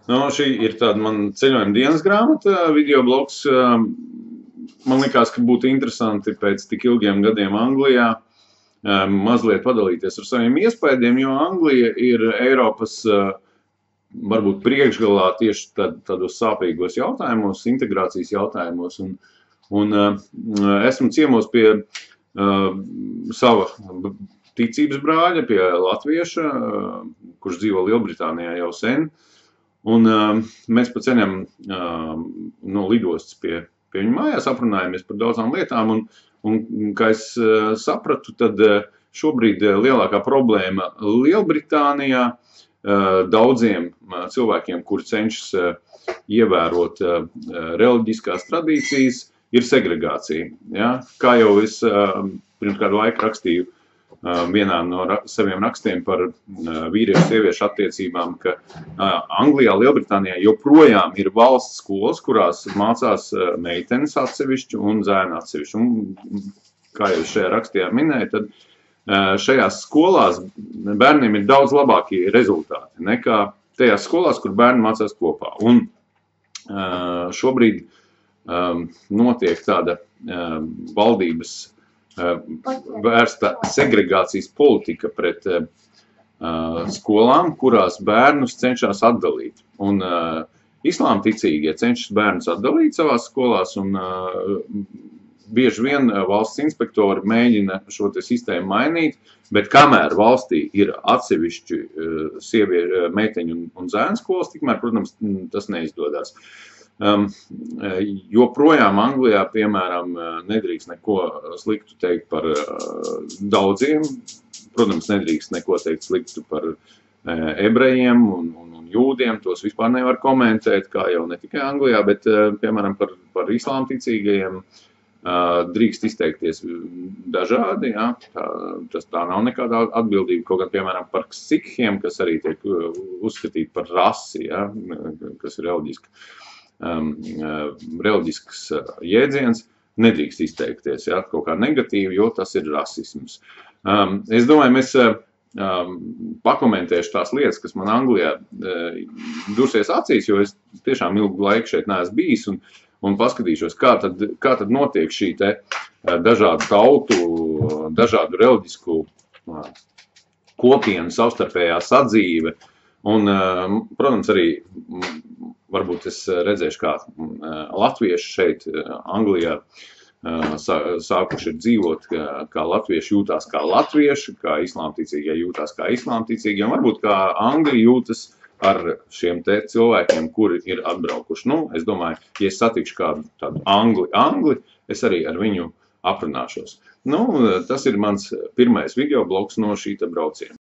Nu, šī ir tāda man ceļojuma dienas grāmata, video blogs. Man likās, ka būtu interesanti pēc tik ilgiem gadiem Anglijā mazliet padalīties ar saviem iespējiem, jo Anglija ir Eiropas varbūt priekšgalā tieši tādos sāpīgos jautājumos, integrācijas jautājumos. Un esmu ciemos pie sava ticības brāļa, pie latvieša, kurš dzīvo Lielbritānijā jau sen. Un mēs pa ceļam no lidostas pie viņa mājās aprunājamies par daudzām lietām. Un kā es sapratu, tad šobrīd lielākā problēma Lielbritānijā daudziem cilvēkiem, kuri cenšas ievērot reliģiskās tradīcijas, ir segregācija. Ja? Kā jau es pirms kādu laiku rakstīju vienā no saviem rakstiem par vīriešu-sieviešu attiecībām, ka Anglijā, Lielbritānijā joprojām ir valsts skolas, kurās mācās meitenes atsevišķi un zēni atsevišķi. Un, kā jau šajā rakstījā minēju, tad šajās skolās bērniem ir daudz labākie rezultāti nekā tajās skolās, kur bērni mācās kopā. Un šobrīd notiek tāda valdības vērsta segregācijas politika pret skolām, kurās bērnus cenšas atdalīt. Un islāma ticīgie cenšas bērnus atdalīt savās skolās, un bieži vien valsts inspektori mēģina šo te sistēmu mainīt, bet kamēr valstī ir atsevišķi meiteņu un zēnu skolas, tikmēr, protams, tas neizdodas. Joprojām Anglijā, piemēram, nedrīkst neko sliktu teikt par daudziem. Protams, nedrīkst neko teikt sliktu par ebrejiem un jūdiem. Tos vispār nevar komentēt, kā jau ne tikai Anglijā, bet, piemēram, par islāma ticīgajiem drīkst izteikties dažādi. Ja? Tā nav nekāda atbildība. Kaut gan, piemēram, par sikhiem, kas arī tiek uzskatīti par rasi, ja? Kas ir reliģisks jēdziens, nedrīkst izteikties kaut kā negatīvi, jo tas ir rasisms. Es domāju, mēs pakomentēšu tās lietas, kas man Anglijā dursies acīs, jo es tiešām ilgu laiku šeit neesmu bijis, un paskatīšos, kā tad notiek šī te dažādu tautu, dažādu reliģisku kopienu savstarpējā sadzīve. Un, protams, arī varbūt es redzēšu, kā latvieši šeit Anglijā sākuši ir dzīvot, kā latvieši jūtās kā latvieši, kā islāmticīgie jūtās kā islāmticīgie, un varbūt kā angļi jūtas ar šiem te cilvēkiem, kuri ir atbraukuši. Nu, es domāju, ja es satikšu kādu tādu angli, es arī ar viņu aprunāšos. Nu, tas ir mans pirmais video blogs no šīta brauciena.